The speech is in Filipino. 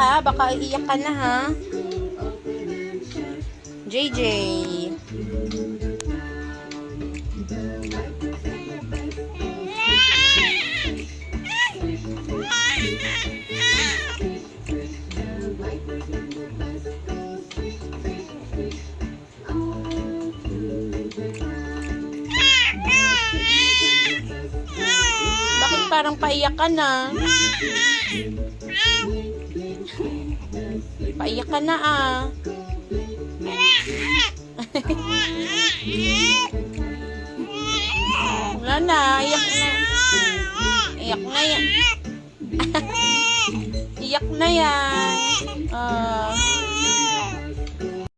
ha. Baka iiyak ka na ha. JJ. Bakit parang paiyak ka na? Paiyak ka na ah. Wala na, iyak na. Iyak na yan. Iyak na yan.